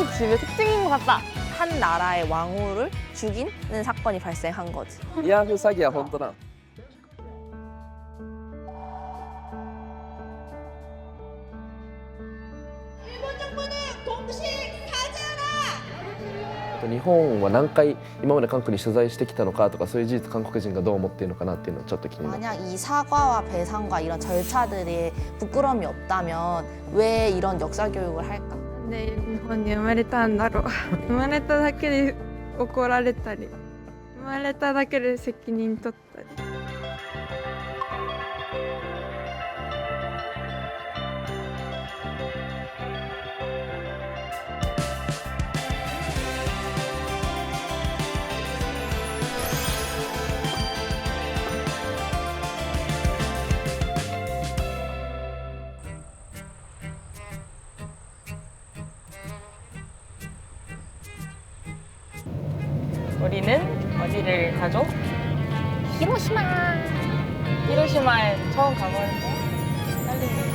일본식 집의 특징인 것 같다. 한 나라의 왕후를 죽이는 사건이 발생한 거지. 慰安婦詐欺は本当なの。日本は何回今まで韓国に取材してきたのかとかそういう事実韓国人がどう思っているのかなっていうのをちょっと気になる。 만약 이 사과와 배상과 이런 절차들이 부끄러움이 없다면 왜 이런 역사 교육을 할까? で日本に生まれたんだろう生まれただけで怒られたり生まれただけで責任取ったり우리는 어디를 가죠? 히로시마. 히로시마에 처음 가보는데 떨리네.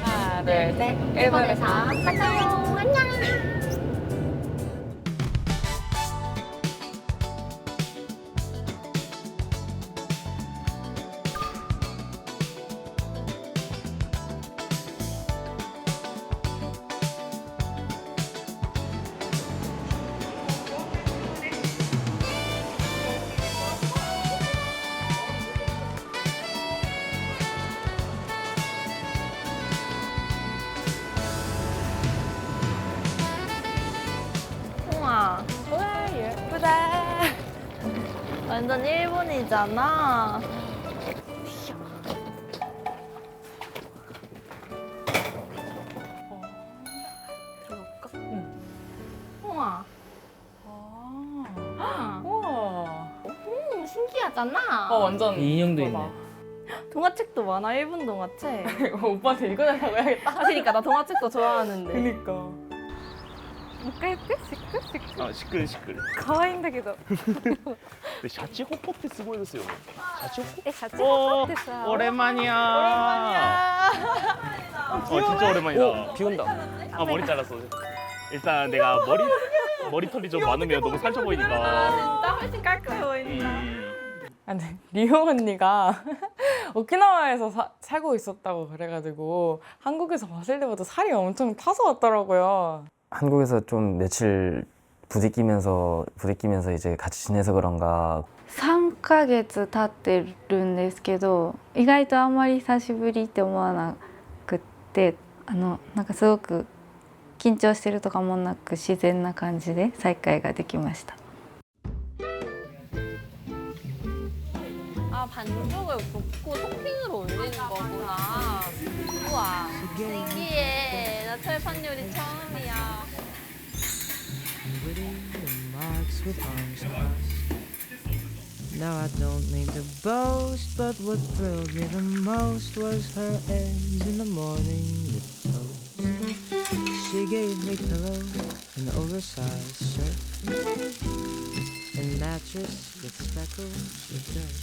하나, 둘, 셋. 일본에서 만나요. 안녕. 우와, 우와 예쁘다. 완전 일본이잖아. 들어볼까? 응. 우와. 우와. 신기하잖아. 완전. 인형도 예쁘다. 있네. 동화책도 많아, 일본 동화책. 오빠한테 읽어달라고 해야겠다. 그러니까 나 동화책도 좋아하는데. 그니까. もう一回言ってしっくりしっくあ、しっくりしっくり。り可愛いんだけどで、シャチホコってすごいですよね。シャチホコ。シャチホコってさ 오랜만이야. 진짜 오랜만이다. 비 온다. 아, 머리 잘랐어. 일단 내가 머리털이 좀 많으면 너무 살쪄 보이니까. 나 훨씬 깔끔해 보인다. 근데 리오 언니가 오키나와에서 살고 있었다고 그래가지고 한국에서 봤을 때보다 살이 엄청 타서 왔더라고요. 한국에서 좀 며칠 부대끼면서 이제 같이 지내서 그런가 3ヶ月経ってるんですけど意外とあんまり久しぶりって思わなくってなんかすごく緊張してるとかもなく自然な感じで再会ができました 아, 반죽을 붓고 토핑으로 올리는 거구나. 우와, 신기해. 나 철판 요리 처음이야. Now I don't mean to boast, but what thrilled me the most was her eggs in the morning with toast. She gave me pillows, an oversized shirt, and mattress with speckles of dirt.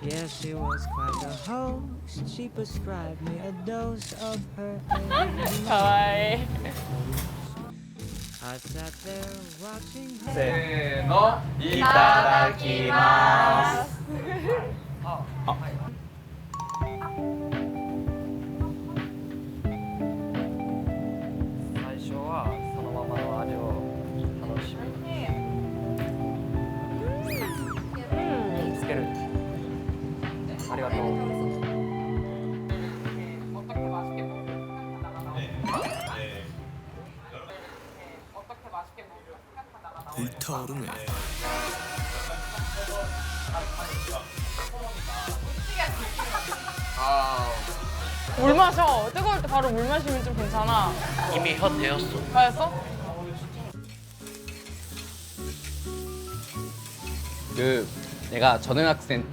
Yeah, she was quite the host. She prescribed me a dose of her eggs. 가와이. I sat there watching her. せーの、いただきます。最初はそのままの味を楽しみにつける。ありがとう。 불타오르네. 물 마셔. 뜨거울 때 바로 물 마시면 좀 괜찮아. 이미 혀 데였어. 알았어? 내가 초등학생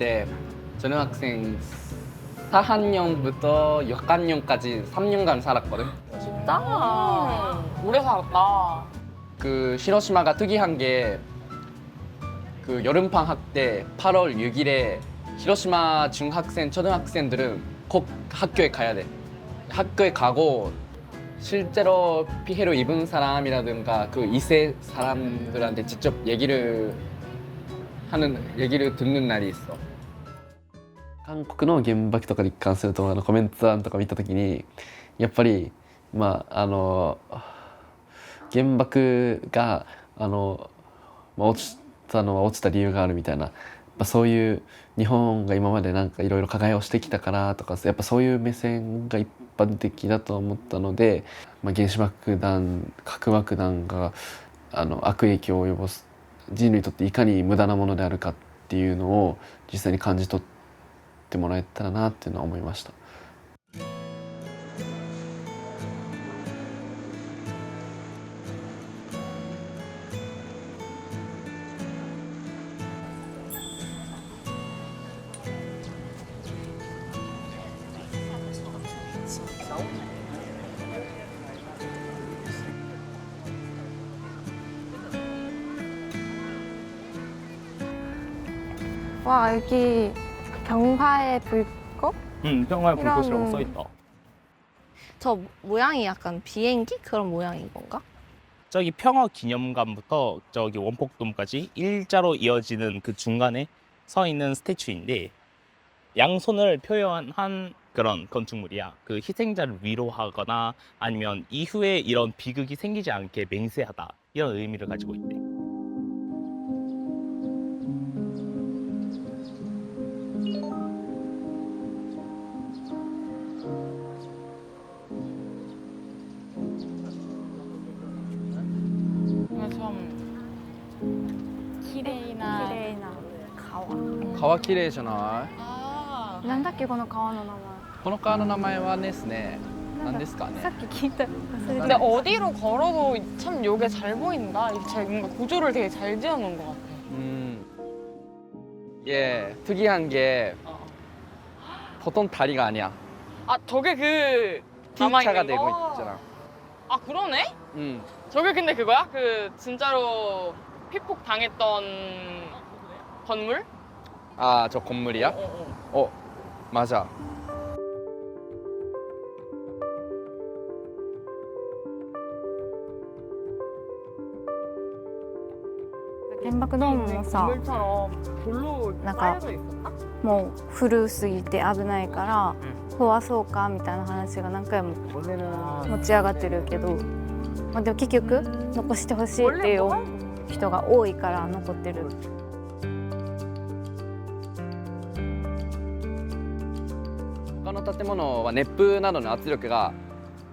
4학년부터 6학년까지 3년간 살았거든. 진짜? 오래 살았다. 그 히로시마가 특이한 게 그 여름 방학 때 8월 6일에 히로시마 중학생, 초등학생들은 꼭 학교에 가야 돼. 학교에 가고 실제로 피해를 입은 사람이라든가 그 2세 사람들한테 직접 얘기를 듣는 날이 있어. 韓国の原爆とかに関する動画のコメント欄とか見た時にやっぱり原爆が落ちたのは落ちた理由があるみたいな、そういう日本が今までなんかいろいろ加害をしてきたからとか、やっぱそういう目線が一般的だと思ったので、原子爆弾核爆弾が悪影響を及ぼす、人類にとっていかに無駄なものであるかっていうのを実際に感じ取ってもらえたらなっていうのは思いました。와, 여기 경화의 불꽃? 평화의 불꽃이라고 이런- 써있다. 저 모양이 약간 비행기 그런 모양인 건가? 저기 평화 기념관부터 저기 원폭돔까지 일자로 이어지는 그 중간에 서 있는 스태츄인데 양손을 표현한 그런 건축물이야. 그 희생자를 위로하거나 아니면 이후에 이런 비극이 생기지 않게 맹세하다 이런 의미를 가지고 있대. 이거 참 기레이나 綺麗な川。川綺麗じゃない？ 아 なんだっけこの川の名前。この川の名前はですね、何ですかねさっき聞いた。忘れ 근데 た。 어디로 걸어도 참 요게 잘 보인다. 이게 뭔가 구조를 되게 잘 지어놓은 것 같아. 이게 특이한 게 보통 다리가 아니야. 아 저게 그 T자가 남아있는 되고 거? 있잖아. 아 그러네? 음. 저게 근데 그거야? 그 진짜로 피폭 당했던 건물? 아, 저 건물이야? 어, 맞아. 原爆ドームもさ、 건물처럼 돌로 나가. 쌓여져 있었나? もう古すぎて危ないから壊そうかみたいな話が何回も持ち上がってるけど、でも結局残してほしいっていう人が多いから残ってる。 他の建物は熱風などの圧力が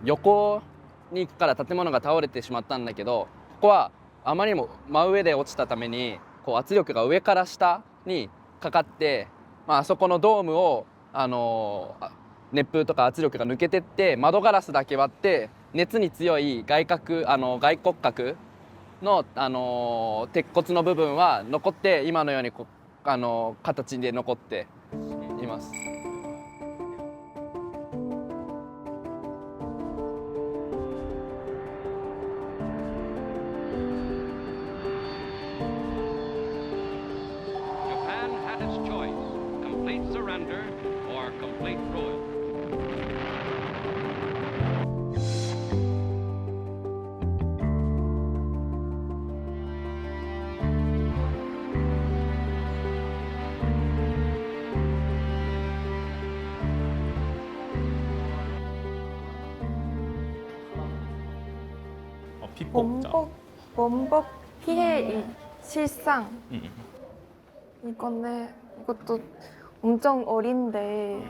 横にから建物が倒れてしまったんだけど、ここはあまりにも真上で落ちたためにこう圧力が上から下にかかって、あそこのドームを熱風とか圧力が抜けてって窓ガラスだけ割って熱に強い外骨格の鉄骨の部分は残って今のように形で残っています。 Japan had its choice, complete surrender or complete ruin. 피폭자. 원복 피해 실상. 음. 이건데 이것도 엄청 어린데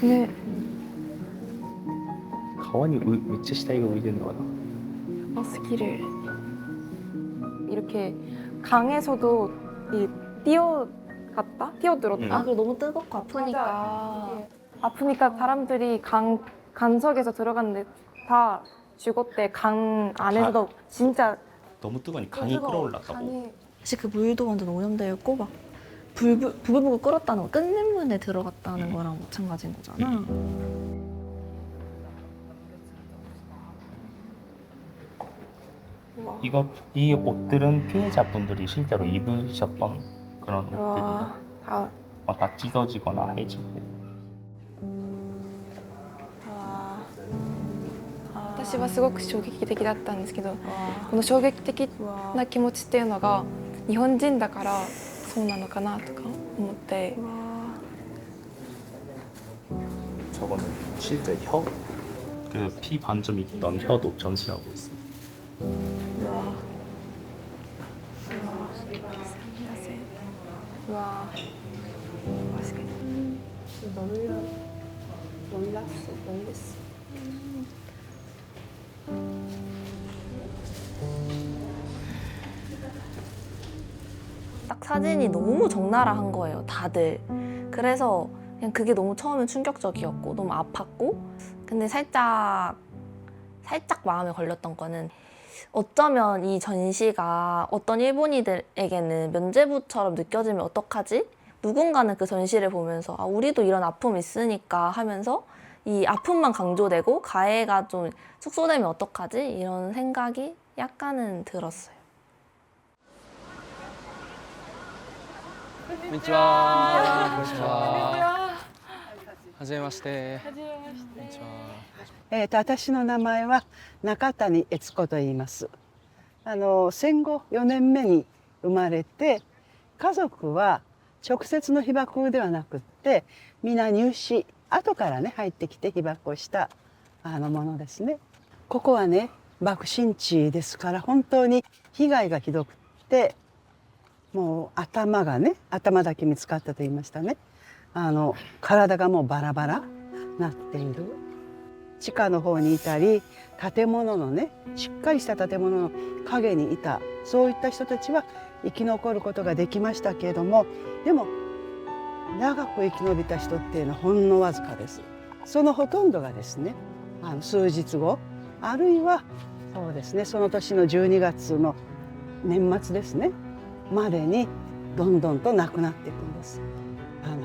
네. 가완이 위치 시타이가 의견 나와. 버스키를 이렇게 강에서도 뛰어들었다. 아, 그리고 너무 뜨겁고 아프니까. 아프니까 사람들이 간석에서 들어갔는데 다 죽었대. 강 안에서도 진짜 너무 뜨거우니 강이 끓어올랐다고. 사실 그 물도 완전 오염되었고 막 부글부글 끓었다는 거 끝냄문에 들어갔다는 거랑 마찬가지인 거잖아. 이 옷들은 피해자분들이 실제로 입으셨던 그런 옷들이에요. 다 찢어지거나 해지고. 私はすごく衝撃的だったんですけど、この衝撃的な気持ちっていうのが日本人だからそうなのかなとか思って。 저거는 실제 혀, 그 피 반점 있던 혀도 전시하고 있어요. 와, 맛있겠다. 놀랐어. 딱 사진이 너무 적나라한 거예요, 다들. 그래서 그냥 그게 너무 처음엔 충격적이었고 너무 아팠고, 근데 살짝 마음에 걸렸던 거는 어쩌면 이 전시가 어떤 일본인들에게는 면죄부처럼 느껴지면 어떡하지? 누군가는 그 전시를 보면서 아, 우리도 이런 아픔이 있으니까 하면서 이 아픔만 강조되고 가해가 좀 축소되면 어떡하지? 이런 생각이 약간은 들었어요. こんにちは。こんにちは。はじめまして。こんにちは。私の名前は中谷悦子と言います。戦後4年目に生まれて、家族は直接の被爆ではなくって皆入試後からね入ってきて被爆をしたものですね。ここはね爆心地ですから本当に被害がひどくって、もう頭だけ見つかったと言いましたね。体がもうバラバラなっている。地下の方にいたり建物のねしっかりした建物の陰にいた、そういった人たちは生き残ることができましたけれども、でも長く生き延びた人っていうのはほんのわずかです。そのほとんどがですね数日後あるいはそうですねその年の12月の年末ですねまでにどんどんと亡くなっていくんです。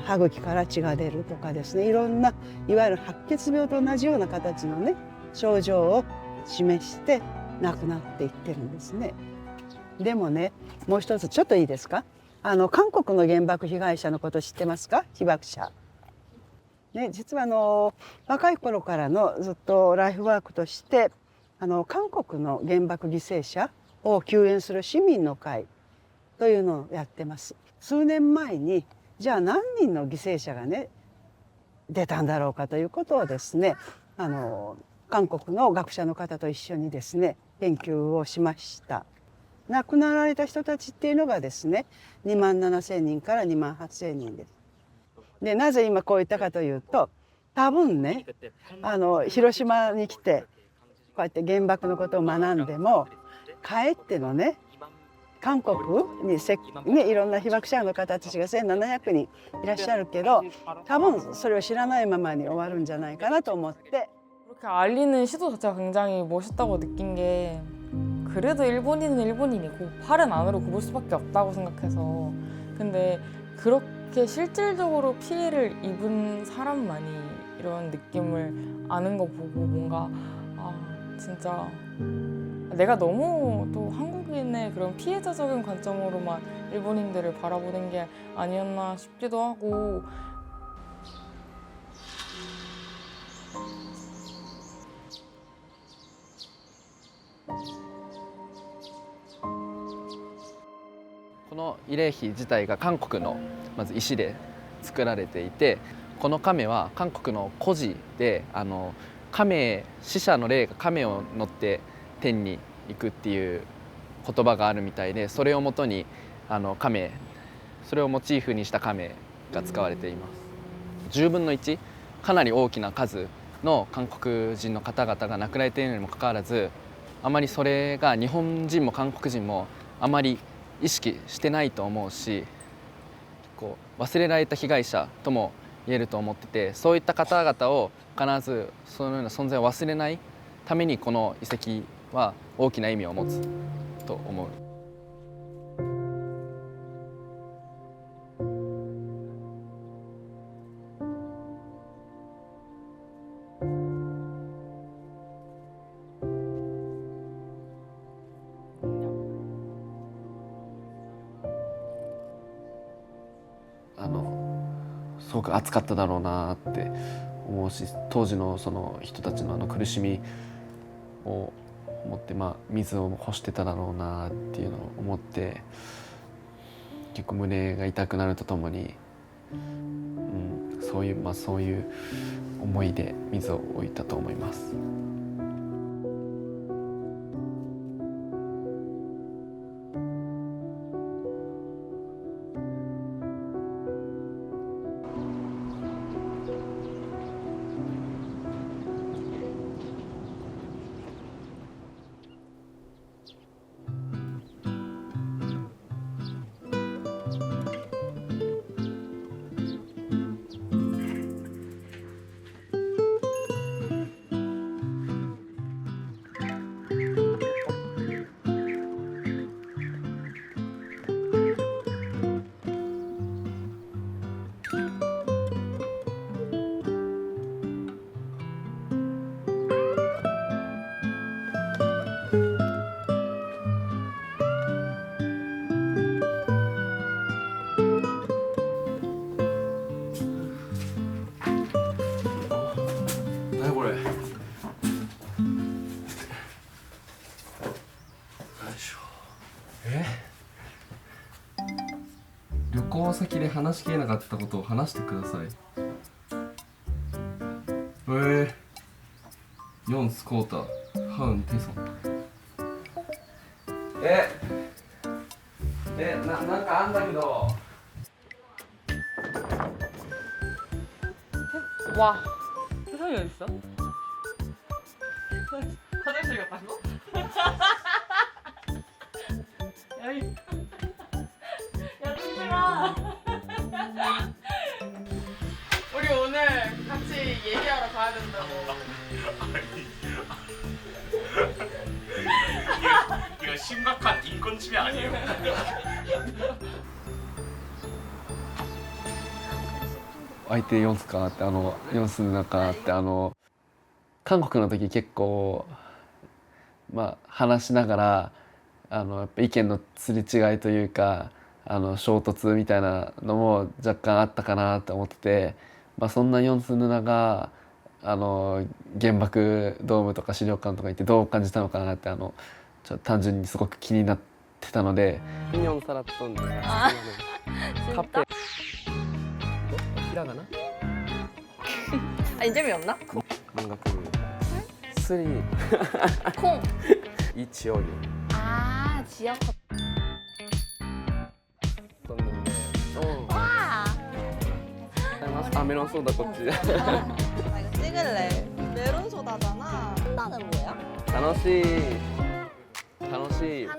歯茎から血が出るとかですね、いろんないわゆる白血病と同じような形のね症状を示して亡くなっていってるんですね。でもねもう一つちょっといいですか、韓国の原爆被害者のこと知ってますか？被爆者ね、実は若い頃からのずっとライフワークとして韓国の原爆犠牲者を救援する市民の会というのをやってます。数年前にじゃあ何人の犠牲者がね出たんだろうかということをですね韓国の学者の方と一緒にですね研究をしました。亡くなられた人たちっていうのがですね2万7,000人から2万8,000人です。でなぜ今こう言ったかというと、多分ね広島に来てこうやって原爆のことを学んでも帰ってのね韓国にいろんな被爆者の方たちが1,700人いらっしゃるけど、多分それを知らないままに終わるんじゃないかなと思って。 그렇게 알리는 시도 자체가 굉장히 멋있다고 느낀 게, 그래도 일본인은 일본인이고 팔은 안으로 굽을 수밖에 없다고 생각해서, 근데 그렇게 실질적으로 피해를 입은 사람만이 이런 느낌을 아는 거 보고 뭔가 진짜 내가 너무 또 한국인의 그런 피해자적인 관점으로만 일본인들을 바라보는 게 아니었나 싶기도 하고. この慰霊碑自体が韓国のまず石で作られていて、この亀は韓国の故事で亀死者の霊が亀を乗って天に行くっていう言葉があるみたいで、それをもとにそれをモチーフにした亀が使われています。10分の1、かなり大きな数の韓国人の方々が亡くなられているにもかかわらず、あまりそれが日本人も韓国人もあまり意識してないと思うし、忘れられた被害者とも言えると思ってて、そういった方々を必ずそのような存在を忘れないためにこの遺跡は大きな意味を持つと思う。ごく熱かっただろうなって思うし、当時のその人たちの苦しみを思って、水を欲してただろうなっていうのを思って、結構胸が痛くなるとともに、そういう思いで水を置いたと思います。何これ。旅行先で話しきれなかったことを話してください。ヨンスコータハウンテソン。なんかあんだけど。와, 세상에 어딨어? 화장실 갔다고? 야이, 야 승진아, 우리 오늘 같이 얘기하러 가야 된다고. 이거 심각한 인권 침해 아니에요? 相手ヨンスかってヨンスの中って韓国の時結構話しながらやっぱ意見のすれ違いというか衝突みたいなのも若干あったかなと思ってて、そんなヨンスヌナが原爆ドームとか資料館とか行ってどう感じたのかなってちょっと単純にすごく気になってたので。인형 살았던 카페 히라가나? 이점이 없나? 뭔가 스리 콩. 이 지역이 지역. 있었는데 와. 메론 소다 껍질. 나 이거 찍을래. 메론 소다잖아. 한다는 뭐야? 다너시 하나씩?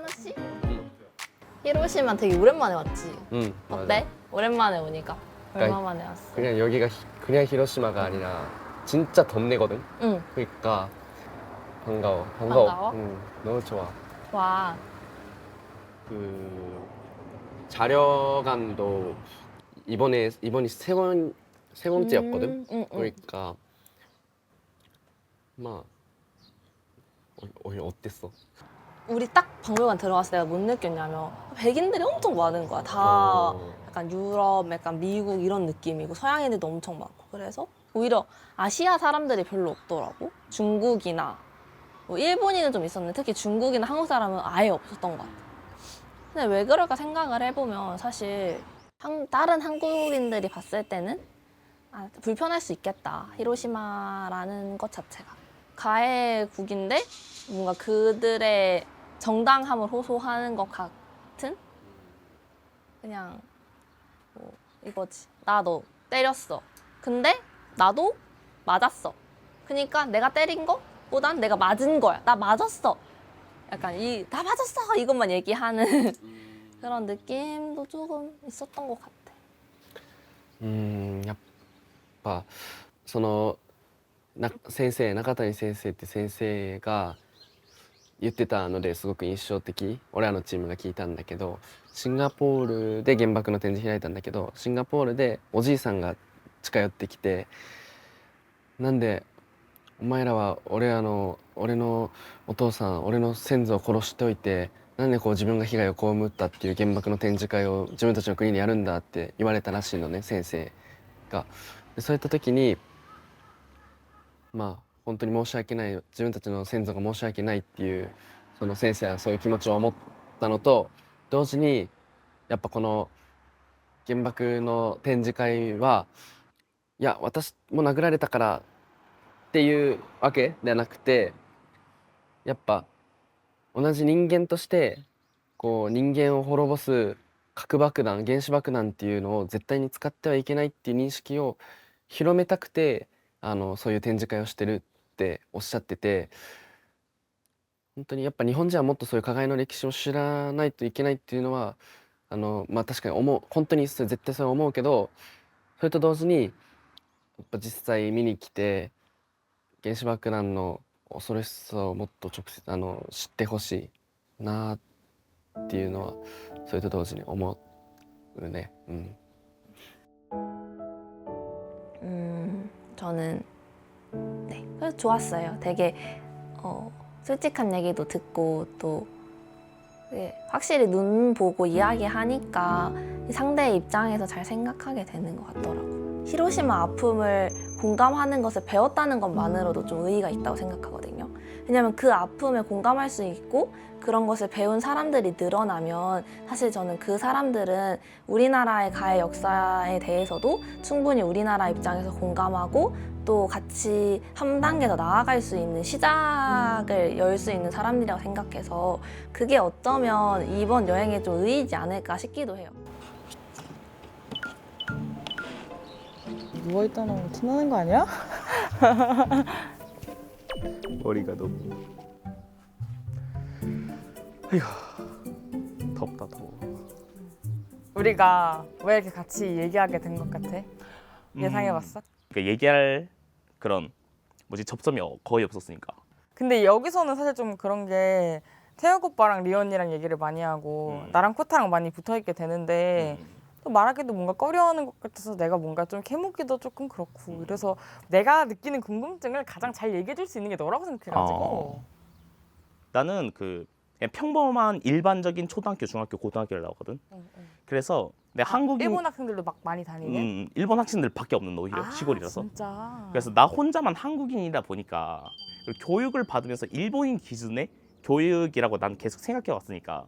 히로시마 되게 오랜만에 왔지? 응 어때? 오랜만에 오니까. 얼마 만에 왔어? 그냥 여기가 그냥 히로시마가 아니라 진짜 덥네거든. 응. 그러니까 반가워. 반가워? 응, 너무 좋아. 와. 그 자려감도 이번이 세 번째였거든. 그러니까 어땠어? 우리 딱 박물관 들어갔을 때 내가 못 느꼈냐면 백인들이 엄청 많은 거야. 다 약간 유럽, 약간 미국 이런 느낌이고 서양인들도 엄청 많고 그래서 오히려 아시아 사람들이 별로 없더라고. 중국이나 뭐 일본인은 좀 있었는데 특히 중국이나 한국 사람은 아예 없었던 것 같아. 근데 왜 그럴까 생각을 해보면 사실 다른 한국인들이 봤을 때는 불편할 수 있겠다. 히로시마라는 것 자체가. 가해국인데 뭔가 그들의 정당함을 호소하는 것 같은? 그냥 뭐 이거지. 나 너 때렸어. 근데 나도 맞았어. 그러니까 내가 때린 거보단 내가 맞은 거야. 나 맞았어. 약간 나 맞았어 이것만 얘기하는 그런 느낌도 조금 있었던 것 같아. やっぱその先生中谷先生って先生が言ってたのですごく印象的。俺らのチームが聞いたんだけど、シンガポールで原爆の展示開いたんだけど、シンガポールでおじいさんが近寄ってきて、なんでお前らは俺のお父さん、俺の先祖を殺しておいて、なんでこう自分が被害を被ったっていう原爆の展示会を自分たちの国でやるんだって言われたらしいのね、先生か。でそういった時にまあ本当に申し訳ない、自分たちの先祖が申し訳ないっていうその先生はそういう気持ちを持ったのと同時に、やっぱこの原爆の展示会はいや私も殴られたからっていうわけではなくて、やっぱ同じ人間としてこう人間を滅ぼす核爆弾、原子爆弾っていうのを絶対に使ってはいけないっていう認識を広めたくてそういう展示会をしてるっておっしゃってて、本当にやっぱ日本人はもっとそういう加害の歴史を知らないといけないっていうのはまあ確かに本当に絶対そう思うけど、それと同時にやっぱ実際見に来て原子爆弾の恐ろしさをもっと直接知ってほしいなっていうのはそれと同時に思うね。저는 네, 그래서 좋았어요. 되게 솔직한 얘기도 듣고 또 확실히 눈 보고 이야기하니까 상대의 입장에서 잘 생각하게 되는 것 같더라고요. 히로시마 아픔을 공감하는 것을 배웠다는 것만으로도 좀 의의가 있다고 생각하거든요. 왜냐면 그 아픔에 공감할 수 있고 그런 것을 배운 사람들이 늘어나면 사실 저는 그 사람들은 우리나라의 가해 역사에 대해서도 충분히 우리나라 입장에서 공감하고 또 같이 한 단계 더 나아갈 수 있는 시작을 열 수 있는 사람들이라고 생각해서 그게 어쩌면 이번 여행에 좀 의의지 않을까 싶기도 해요. 누워있다는 거 티나는 거 아니야? 머리가 너무 아휴 덥다 더워. 우리가 왜 이렇게 같이 얘기하게 된 것 같아? 예상해봤어? 그러니까 얘기할 그런 접점이 거의 없었으니까. 근데 여기서는 사실 좀 그런 게 태혁 오빠랑 리언이랑 얘기를 많이 하고 나랑 코타랑 많이 붙어있게 되는데 또 말하기도 뭔가 꺼려하는 것 같아서 내가 뭔가 좀 캐묻기도 조금 그렇고 그래서 내가 느끼는 궁금증을 가장 잘 얘기해줄 수 있는 게 너라고 생각해가지고 나는 그냥 평범한 일반적인 초등학교, 중학교, 고등학교를 나오거든. 그래서 내가 한국인 일본 학생들도 막 많이 다니는? 일본 학생들밖에 없는 오히려 아, 시골이라서. 진짜? 그래서 나 혼자만 한국인이다 보니까 교육을 받으면서 일본인 기준의 교육이라고 난 계속 생각해 왔으니까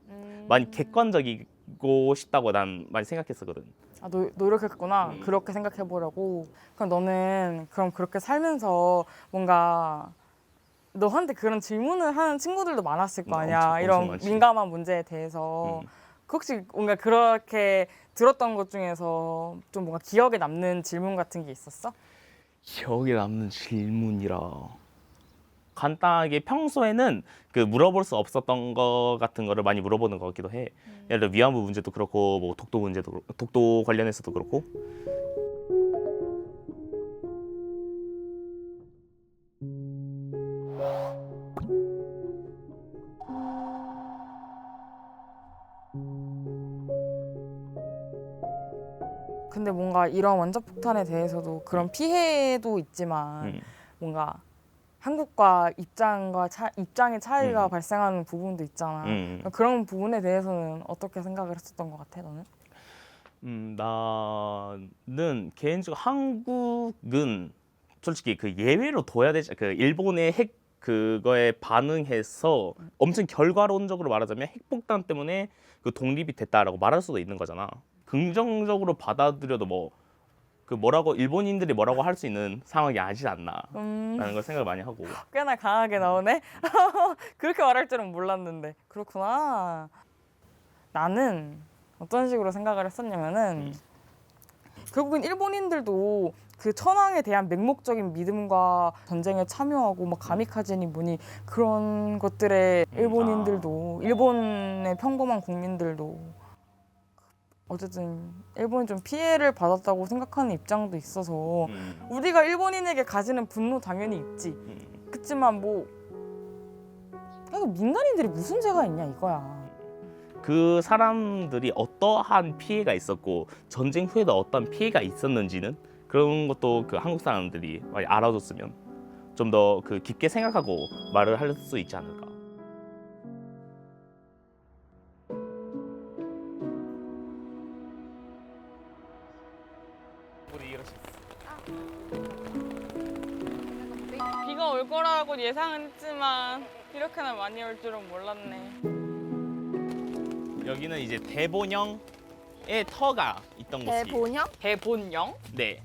많이 객관적이고 싶다고 난 많이 생각했었거든. 아, 노력했구나. 그렇게 생각해보려고. 그럼 너는 그렇게 살면서 뭔가 너한테 그런 질문을 하는 친구들도 많았을 거 아니야. 엄청 이런 많지. 민감한 문제에 대해서. 혹시 뭔가 그렇게 들었던 것 중에서 좀 뭔가 기억에 남는 질문 같은 게 있었어? 기억에 남는 질문이라 간단하게 평소에는 그 물어볼 수 없었던 거 같은 거를 많이 물어보는 것 같기도 해. 예를 들어 위안부 문제도 그렇고 뭐 독도 문제도 독도 관련해서도 그렇고. 근데 뭔가 이런 원자폭탄에 대해서도 그런 피해도 있지만 뭔가 한국과 입장의 차이가 발생하는 부분도 있잖아. 그런 부분에 대해서는 어떻게 생각을 했었던 것 같아, 너는? 나는 개인적으로 한국은 솔직히 그 예외로 둬야 되지. 그 일본의 핵 그거에 반응해서 엄청 결과론적으로 말하자면 핵폭탄 때문에 그 독립이 됐다라고 말할 수도 있는 거잖아. 긍정적으로 받아들여도 뭐라고 일본인들이 뭐라고 할 수 있는 상황이 아니지 않나라는 걸 생각을 많이 하고. 꽤나 강하게 나오네. 그렇게 말할 줄은 몰랐는데. 그렇구나. 나는 어떤 식으로 생각을 했었냐면은 결국엔 일본인들도 그 천황에 대한 맹목적인 믿음과 전쟁에 참여하고 막 가미카제니 뭐니 그런 것들에 일본인들도 일본의 평범한 국민들도 어쨌든 일본이 좀 피해를 받았다고 생각하는 입장도 있어서 우리가 일본인에게 가지는 분노 당연히 있지. 그렇지만 뭐 민간인들이 무슨 죄가 있냐 이거야. 그 사람들이 어떠한 피해가 있었고 전쟁 후에도 어떤 피해가 있었는지는 그런 것도 그 한국 사람들이 많이 알아줬으면 좀 더 그 깊게 생각하고 말을 할 수 있지 않을까. 우리 이러시. 거라고 예상은 했지만 이렇게나 많이 올 줄은 몰랐네. 여기는 이제 대본형의 터가 있던 곳이에요. 대본형? 대본영? 네.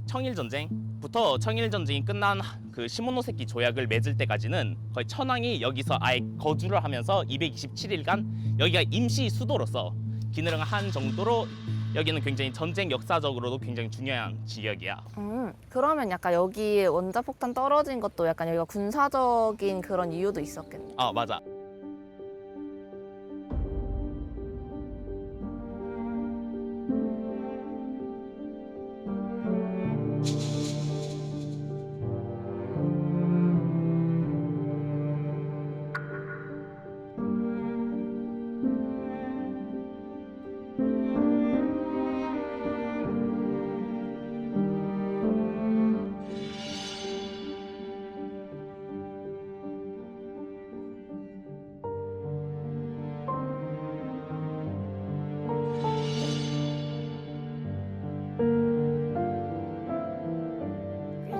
청일전쟁부터 청일전쟁이 끝난 그 시모노세키 조약을 맺을 때까지는 거의 천황이 여기서 아예 거주를 하면서 227일간 여기가 임시 수도로서 기능을 한 정도로 여기는 굉장히 전쟁 역사적으로도 굉장히 중요한 지역이야. 그러면 약간 여기 원자폭탄 떨어진 것도 약간 여기가 군사적인 그런 이유도 있었겠네. 아, 맞아.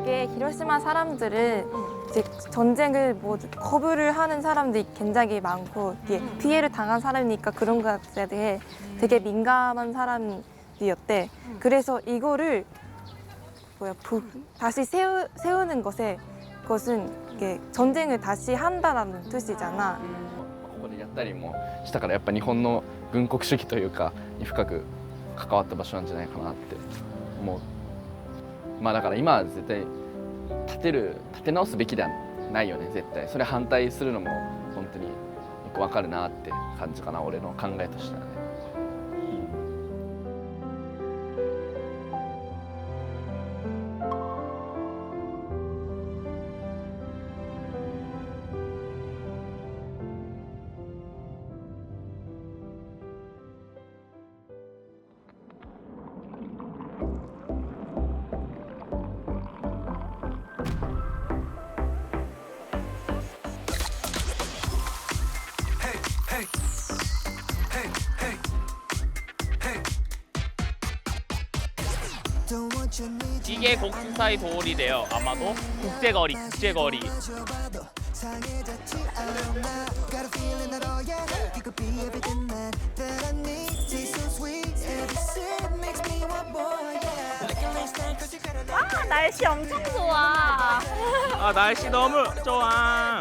이게 히로시마 사람들은 이제 전쟁을 뭐 거부를 하는 사람들이 굉장히 많고 이게 피해를 당한 사람이니까 그런 것에 대해 되게 민감한 사람이었대. 그래서 이거를 다시 세우는 것은 이게 전쟁을 다시 한다라는 뜻이잖아. ここでやったりもしたからやっぱ日本の軍国主義というかに深く関わった場所なんじゃないかなって思う。まあだから今は絶対立て直すべきではないよね絶対。それ反対するのも本当によくわかるなって感じかな俺の考えとしてはね。이게 곡수사의 도리래요. 아마도 국제거리. 아, 날씨 엄청 좋아. 아, 날씨 너무 좋아.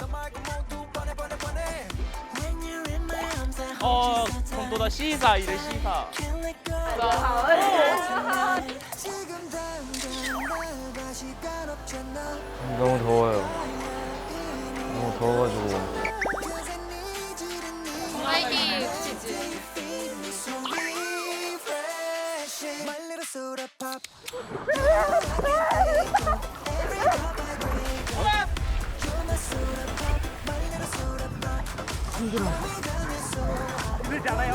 本当だ、シーサーいるシーサー。 너무 더워요. 너무 더워가지고. 딸기 치즈. 힘들지 않아요.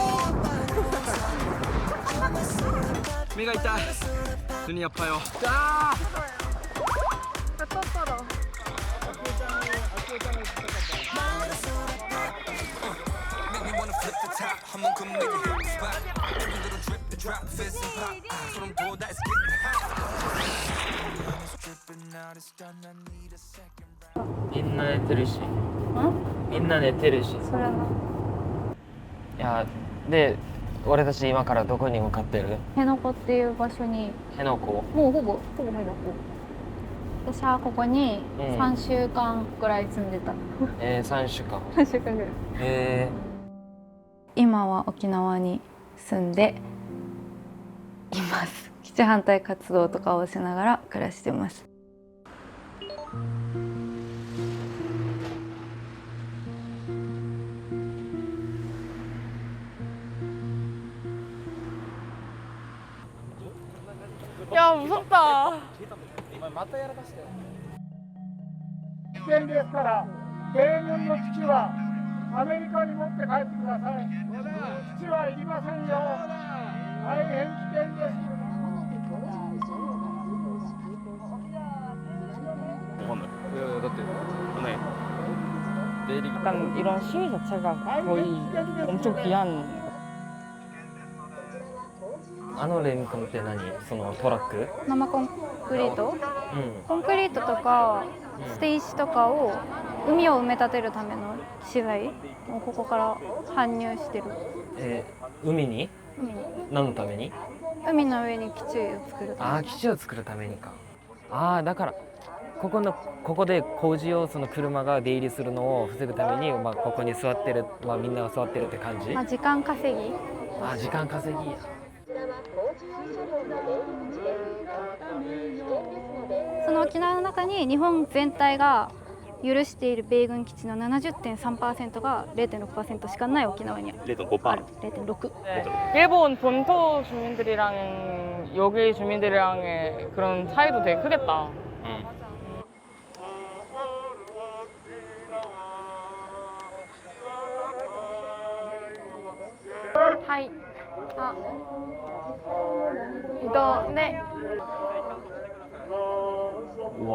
目が痛い. 눈이 아파요. 자! 민나寝てるし. 어? 민나 寝てるし. それは。いや、で、俺たち今からどこに向かってる？辺野古っていう場所に辺野古？もうほぼ辺野古。私はここに3週間ぐらい住んでた。3週間。 3週間ぐらい。今は沖縄に住んでいます。基地反対活動とかをしながら暮らしてます。야 무섭다. 危険ですから米軍の基地はアメリカに持って帰ってください。基地はいりませんよ。大変危険です。 わかんない。だってね。出入り 약간 이런 시위 자체가 거의 엄청 귀한. あのレンコンって何？そのトラック？生コンクリート、うん。コンクリートとか捨て石とかを海を埋め立てるための資材をここから搬入してる。海に？海に何のために？海の上に基地を作るために。ああ、基地を作るためにか。ああ、だからここで工事用その車が出入りするのを防ぐために、まあ、ここに座ってる、まあ、みんなが座ってるって感じ？まあ時間稼ぎ。ああ、時間稼ぎや。その沖縄の中に日本全体が許している米軍基地の 70.3% 가 0.6%しかない沖縄に 0.5%. 0.6. 일본 본토 주민들이랑 여기 주민들이랑의 그런 차이도 되게 크겠다. 하이. 아. 이거 네. 와.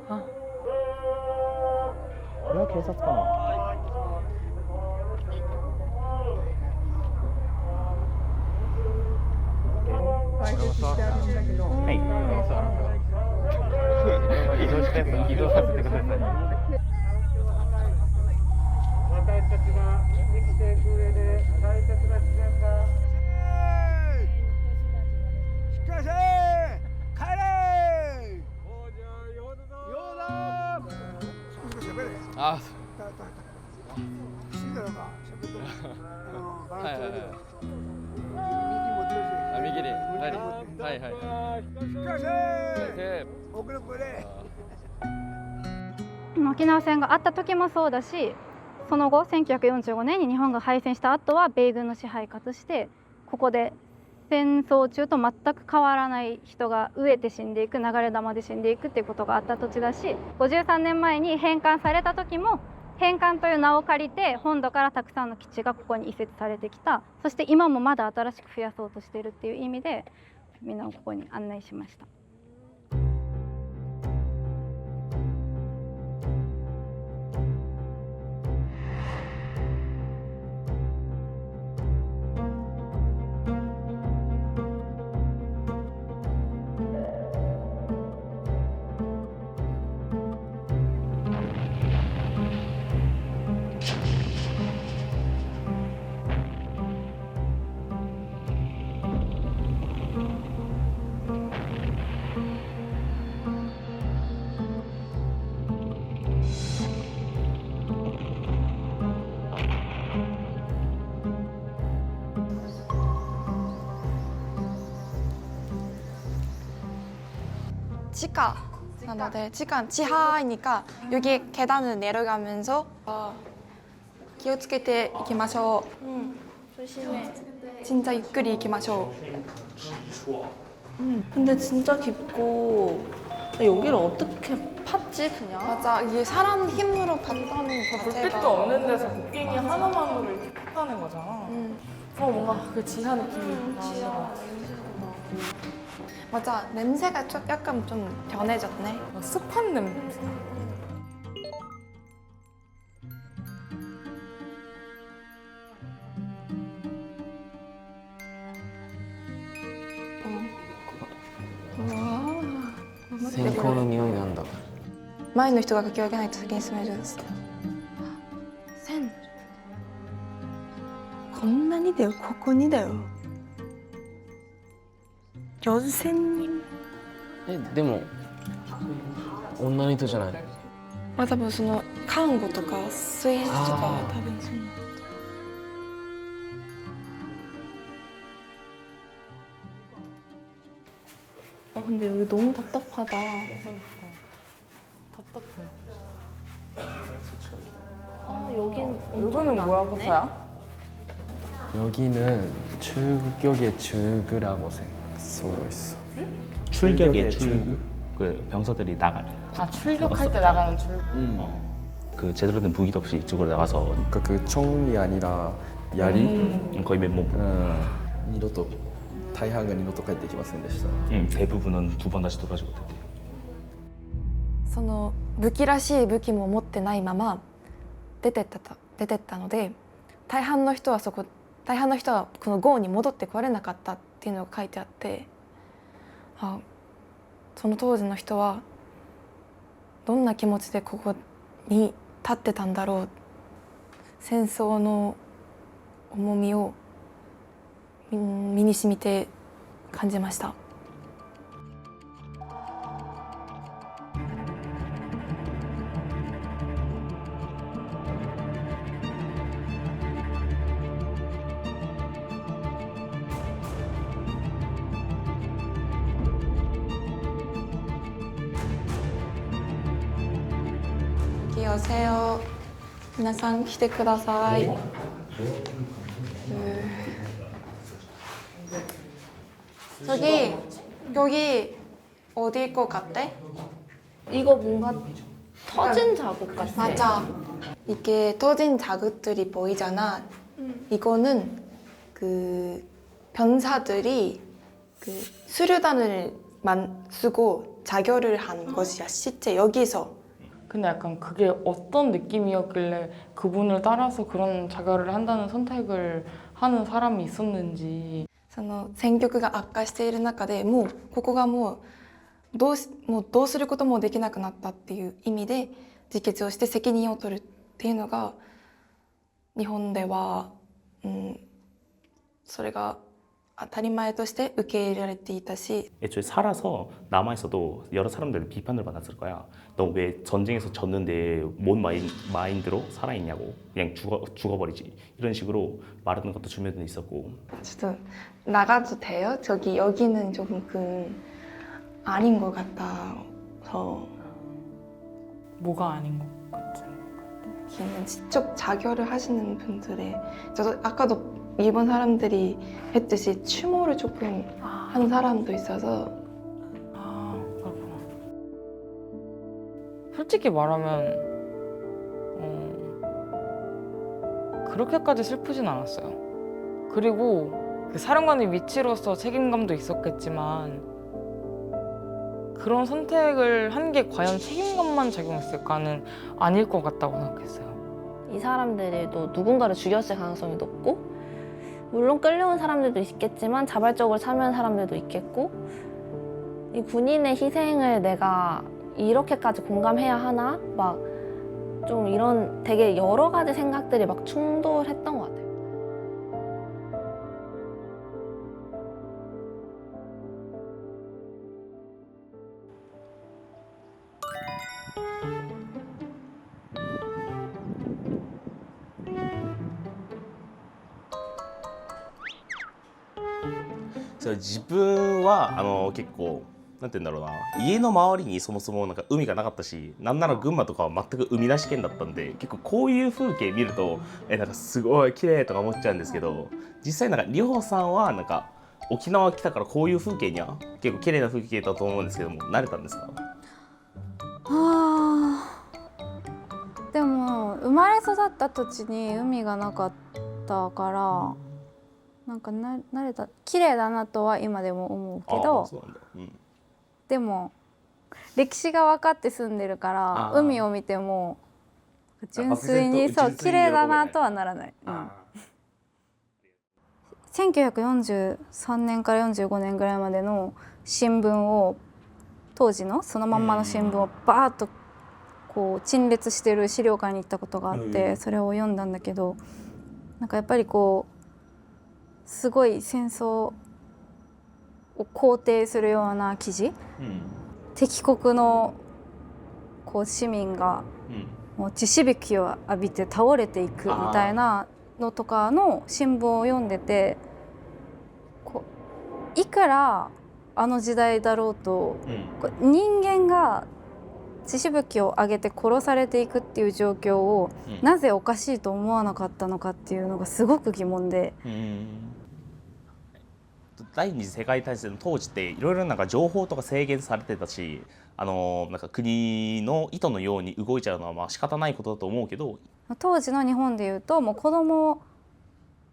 와. 왜警察かな? 아, 右にはいはい沖縄戦があった時もそうだし、その後1945年に日本が敗戦した後は米軍の支配下としてここで戦争中と全く変わらない人が飢えて死んでいく、流れ弾で死んでいくっていうことがあった土地だし、53年前に返還された時も返還という名を借りて本土からたくさんの基地がここに移設されてきた。そして今もまだ新しく増やそうとしているっていう意味でみんなをここに案内しました。地下なので지하이니까 여기 계단을 내려가면서気をつけていきましょう。 조심해. 진짜 유끌이行きましょう. 근데 진짜 깊고 여기를 어떻게 팠지 그냥? 맞아, 이게 사람 힘으로 팠다는 거 자체가 불빛도 없는 데서 곡괭이 하나만으로 이렇게 팠다는 거잖아. 뭔가 그 지하 느낌이 나는 것 같아. 맞아, 냄새가 약간 좀 변해졌네. 습한 냄새. 와. 線香の匂いなんだ。前の人が書き分けないと先に進めるんです。線。こんなにだよ、ここにだよ。4000人。でも女の人じゃない？まあ多分その看護とか水質とかは多分そう。 근데 여기 너무 답답하다. 답답해. 여기는 뭐야, 보사야? 여기는 출격의 출구라고 쓰고 있어. 출격의 출구. 그 병사들이 나가는. 아, 출격할 때 나가는 출구. 그 제대로 된 무기도 없이 이쪽으로 나가서 그러니까 그 총이 아니라槍 거의 맨몸. 二度と大半が二度と帰ってきませんでした 대부분은 2번 다시 돌아가지 못했대. その武器らしい武器も持ってないまま出てったので、大半の人はこの壕に戻ってこれなかったっていうのが書いてあって、その当時の人はどんな気持ちでここに立ってたんだろう、戦争の重みを身に染みて感じました。引き寄せよう。皆さん来てください。 저기 여기 어디일 것 같아? 이거 뭔가 터진 자국 같아. 맞아. 이게 터진 자국들이 보이잖아. 이거는 그 병사들이 그 수류탄을 쓰고 자결을 한 것이야. 실제 여기서. 근데 약간 그게 어떤 느낌이었길래 그분을 따라서 그런 자결을 한다는 선택을 하는 사람이 있었는지. その戦局が悪化している中でもうここがもうどうすることもできなくなったっていう意味で自決をして責任を取るっていうのが日本では、それが当たり前として受け入れられていたし 애초에 살아서 남아있어도 여러 사람들의 비판을 받았을 거야. 너 왜 전쟁에서 졌는데 뭔 마인드로 살아있냐고. 그냥 죽어버리지. 이런 식으로 말하는 것도 주변에 있었고.ちょっと나가도 돼요? 여기는 조금 아닌 것 같아서. 뭐가 아닌 것 같지? 여기는 직접 자결을 하시는 분들의 저도 아까도 일본 사람들이 했듯이 추모를 조금 하는 사람도 있어서. 그렇구나. 솔직히 말하면 그렇게까지 슬프진 않았어요. 그리고 그 사령관의 위치로서 책임감도 있었겠지만 그런 선택을 한 게 과연 책임감만 작용했을까는 아닐 것 같다고 생각했어요. 이 사람들도 누군가를 죽였을 가능성이 높고 물론 끌려온 사람들도 있겠지만 자발적으로 참여한 사람들도 있겠고 이 군인의 희생을 내가 이렇게까지 공감해야 하나? 막 좀 이런 되게 여러 가지 생각들이 막 충돌했던 것 같아요. 그래서 自分は結構なんて言うんだろうな、家の周りにそもそもなんか海がなかったし、なんなら群馬とかは全く海なし県だったんで、結構こういう風景見るとなんかすごい綺麗とか思っちゃうんですけど、実際なんか里穂さんはなんか沖縄来たからこういう風景には結構綺麗な風景だと思うんですけども、慣れたんですか？でも生まれ育った土地に海がなかったからなんか慣れた、綺麗だなとは今でも思うけど、でも歴史が分かって住んでるから海を見ても純粋にそう綺麗だなとはならない。1943年から45年ぐらいまでの新聞を当時のそのまんまの新聞をバーッとこう陳列してる資料館に行ったことがあってそれを読んだんだけど、なんかやっぱりこうすごい戦争を肯定するような記事、敵国のこう市民がもう血しぶきを浴びて倒れていくみたいなのとかの新聞を読んでて、こういくらあの時代だろうと、こう人間が血しぶきを上げて殺されていくっていう状況を、なぜおかしいと思わなかったのかっていうのがすごく疑問で。第二次世界大戦の当時っていろいろなんか情報とか制限されてたし、なんか国の意図のように動いちゃうのはまあ仕方ないことだと思うけど、当時の日本でいうともう子供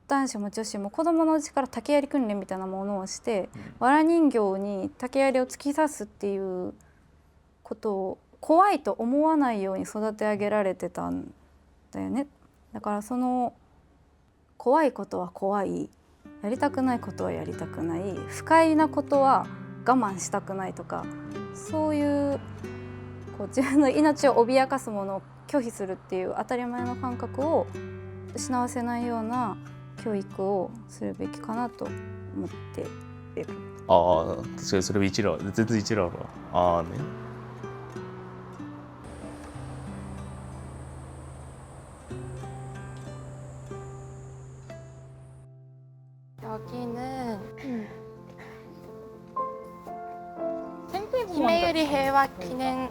男子も女子も子供のうちから竹槍訓練みたいなものをして、わら人形に竹槍を突き刺すっていうことを怖いと思わないように育て上げられてたんだよね。だからその怖いことは怖い、やりたくないことはやりたくない、不快なことは我慢したくないとか、そういう自分の命を脅かすものを拒否するっていう当たり前の感覚を失わせないような教育をするべきかなと思っている。ああ、確かにそれは一理ある。全然一理あるわ。ああね。 여기는 히메유리 해와 기능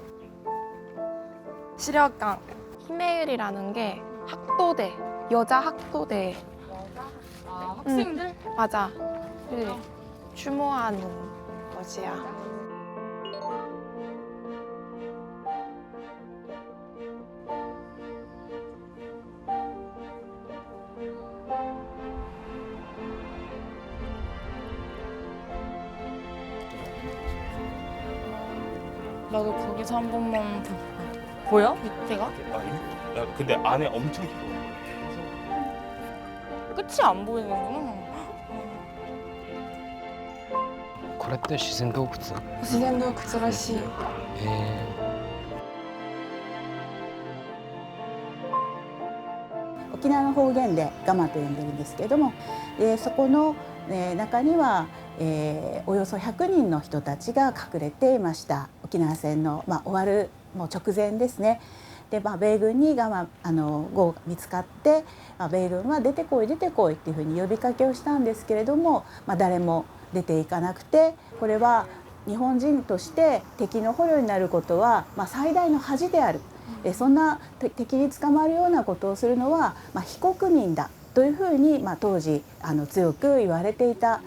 시력관. 히메유리라는 게 학도대, 여자 학도대. 학생들? 맞아. 를 추모하는 것이야. 나도 거기서 한 번만 보여? 밑에가? 아니, 근데 안에 엄청 깊어. 끝이 안 보이는구나. これって自然洞窟？自然洞窟らしい。沖縄の方言でガマと呼んでるんですけれども、そこの中には、およそ100人の人たちが隠れていました。沖縄戦の、終わるもう直前ですね。で、米軍に号が見つかって、米軍は出てこい出てこいっていうふうに呼びかけをしたんですけれども、誰も出ていかなくて、これは日本人として敵の捕虜になることは、最大の恥である。そんな敵に捕まるようなことをするのは、非国民だというふうに、当時強く言われていた。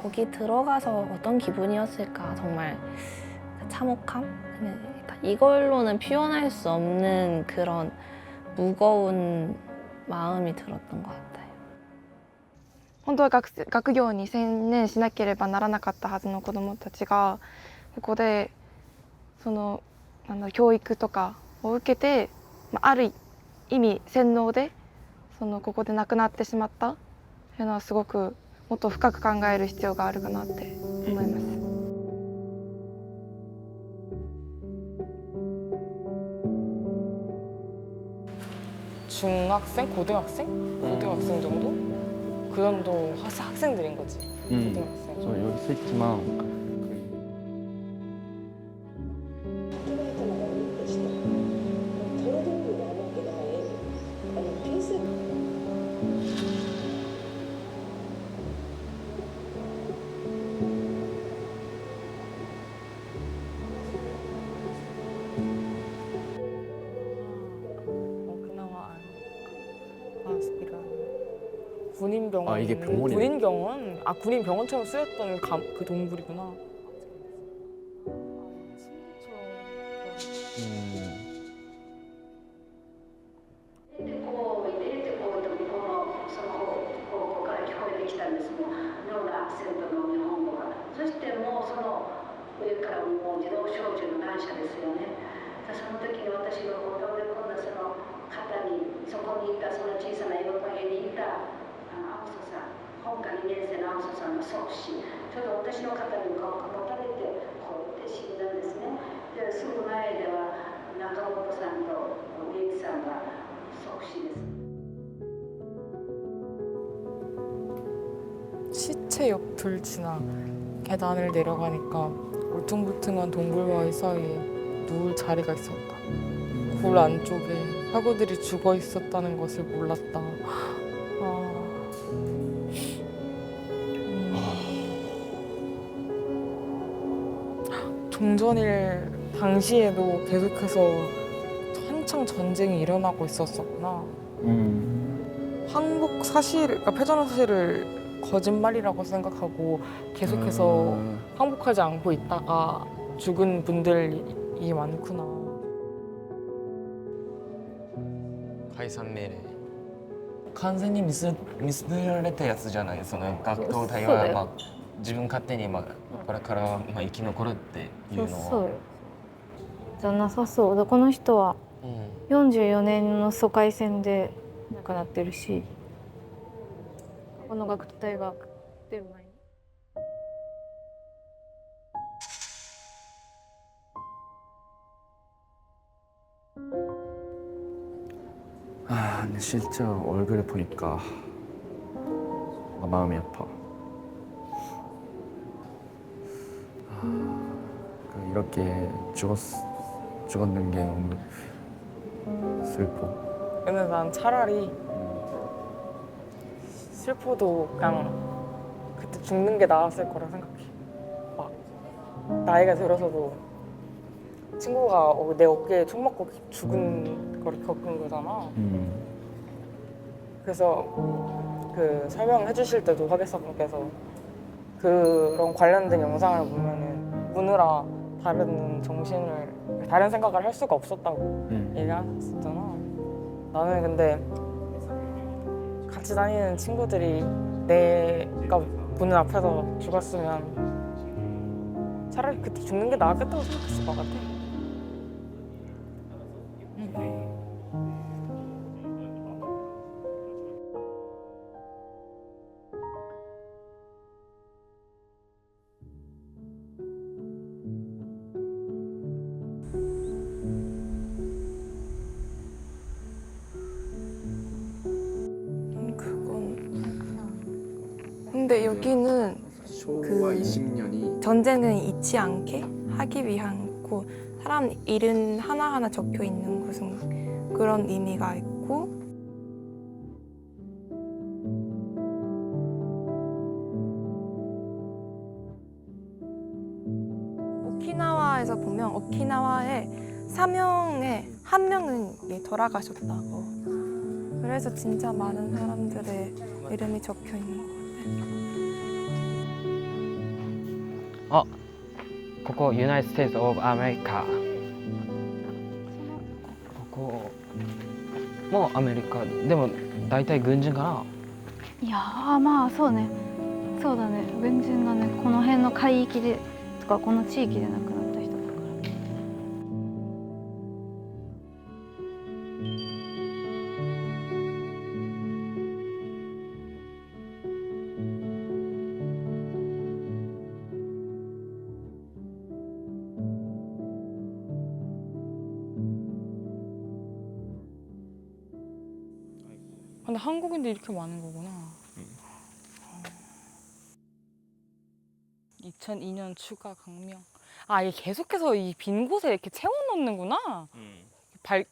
거기 들어가서 어떤 기분이었을까. 정말 참혹함? 이걸로는 표현할 수 없는 그런 무거운 마음이 들었던 것 같아요. 本当は学業に専念しなければならなかったはずの子どもたちがここでその教育とかを受けて、ある意味洗脳でここで亡くなってしまったというのはすごくもっと深く考える必要があるかなって思います。중학생? 고등학생? 고등학생 정도? 그 정도 학생들인 거지. 고등학생. 저 여기 서 있지만 군인병원. 아, 이게 병원이네. 군인병원? 아, 군인병원처럼 쓰였던 그 동굴이구나. の時に私が倒れ込んだその方に、そこにいたその小さな岩陰にいた青曽さん、本科2年生の青曽さんの即死、ちょうど私の肩に顔が持たれてこうやって死んだんですね。ですぐ前では中本さんと美幸さんが即死です。 시체 옆을 지나 계단을 내려가니까 울퉁불퉁한 동굴바위 사이에 누울 자리가 있었다. 굴 안쪽에 화구들이 죽어 있었다는 것을 몰랐다. 종전일 당시에도 계속해서 한창 전쟁이 일어나고 있었었구나. 항복 사실, 그러니까 패전 사실을 거짓말이라고 생각하고 계속해서 항복하지 않고 있다가 죽은 분들이 많구나. 解散命令完全に見捨てられたやつじゃない。その学徒隊は、まあ、自分勝手に、まあ、これから、まあ、生き残るっていうのはそうよじゃなさそうだ。この人は44年の疎開戦で亡くなってるし、この学徒隊が出る前に。 아, 근데 실제 얼굴을 보니까 마음이 아파. 이렇게 죽었는 게 너무 슬퍼. 근데 난 차라리 슬퍼도 그냥 그때 죽는 게 나았을 거라 생각해. 막 나이가 들어서도 친구가 내 어깨에 총 맞고 죽은 걸 겪은 거잖아. 그래서 그 설명해 주실 때도 화개사분께서 그런 관련된 영상을 보면은 우느라 다른 생각을 할 수가 없었다고 얘기하셨잖아. 나는 근데 같이 다니는 친구들이 내가 보는 앞에서 죽었으면 차라리 그때 죽는 게 나았겠다고 생각했을 것 같아. 근데 여기는昭和 20년이 전쟁은 잊지 않게 하기 위한 곳, 사람 이름 하나하나 적혀 있는 무슨 그런 의미가 있고, 오키나와에서 보면 오키나와에 4명에 1명은 돌아가셨다고. 그래서 진짜 많은 사람들의 이름이 적혀 있는 것 같아요. あ、ここユナイテッド・ステーツ・オブ・アメリカ。ここもアメリカでも大体軍人かな。いやーまあそうね、そうだね、軍人がねこの辺の海域でとかこの地域で亡くなった人だから。근데 한국인도 이렇게 많은 거구나. 2002년 추가 강명. 아, 이게 계속해서 이 빈 곳에 이렇게 채워넣는구나.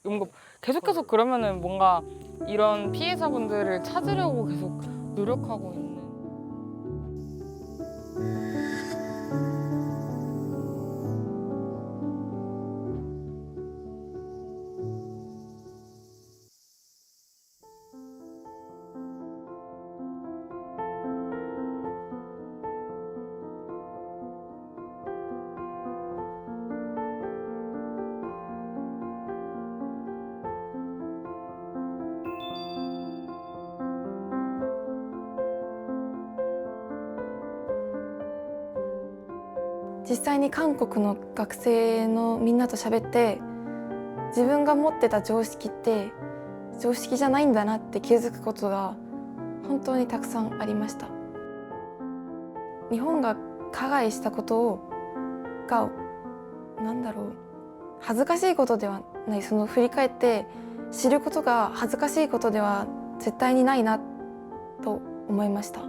뭔가 계속해서 그러면은 뭔가 이런 피해자분들을 찾으려고 계속 노력하고 있는.実際に韓国の学生のみんなと喋って、自分が持ってた常識って常識じゃないんだなって気づくことが本当にたくさんありました。日本が加害したことがなんだろう、恥ずかしいことではない、その振り返って知ることが恥ずかしいことでは絶対にないなと思いました。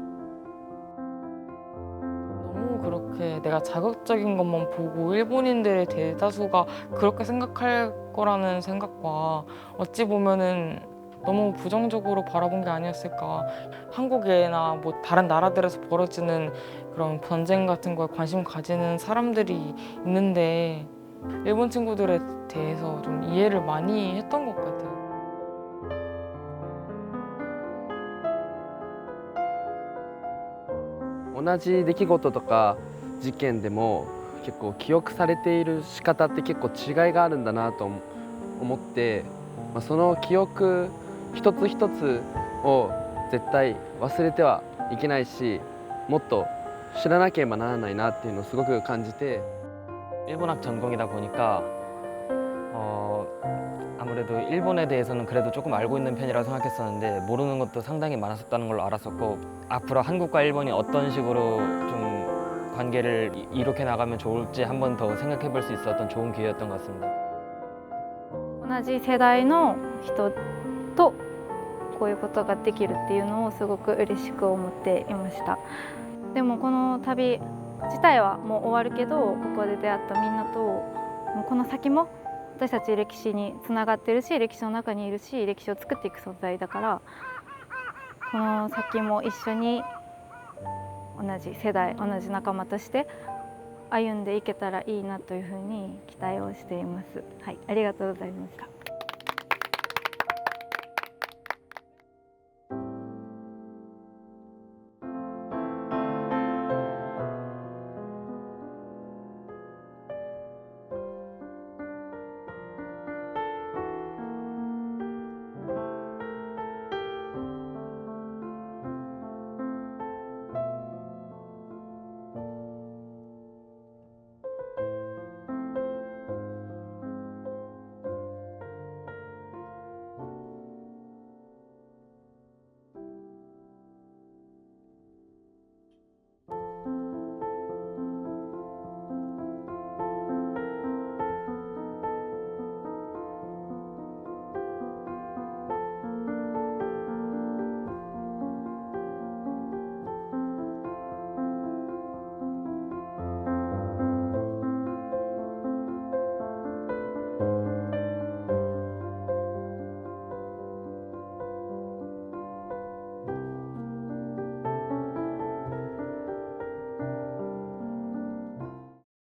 너무 그렇게 내가 자극적인 것만 보고 일본인들의 대다수가 그렇게 생각할 거라는 생각과 어찌 보면은 너무 부정적으로 바라본 게 아니었을까. 한국이나 뭐 다른 나라들에서 벌어지는 그런 전쟁 같은 거에 관심 가지는 사람들이 있는데 일본 친구들에 대해서 좀 이해를 많이 했던 것 같아요. 同じ出来事とか事件でも結構記憶されている仕方って結構違いがあるんだなと思って、その記憶一つ一つを絶対忘れてはいけないし、もっと知らなければならないなっていうのをすごく感じて。 일본학 전공이다 보니까 아무래도 일본에 대해서는 그래도 조금 알고 있는 편이라고 생각했었는데 모르는 것도 상당히 많았었다는 걸로 알았었고, 앞으로 한국과 일본이 어떤 식으로 좀 관계를 이렇게 나가면 좋을지 한 번 더 생각해 볼 수 있었던 좋은 기회였던 것 같습니다. 同じ世代の人とこういうことができるっていうのをすごく嬉しく思っていました。でもこの旅自体はもう終わるけど、ここで出会ったみんなともうこの先も私たち歴史につながってるし、歴史の中にいるし、歴史を作っていく存在だから、この先も一緒に同じ世代、同じ仲間として歩んでいけたらいいなというふうに期待をしています。はい、ありがとうございました。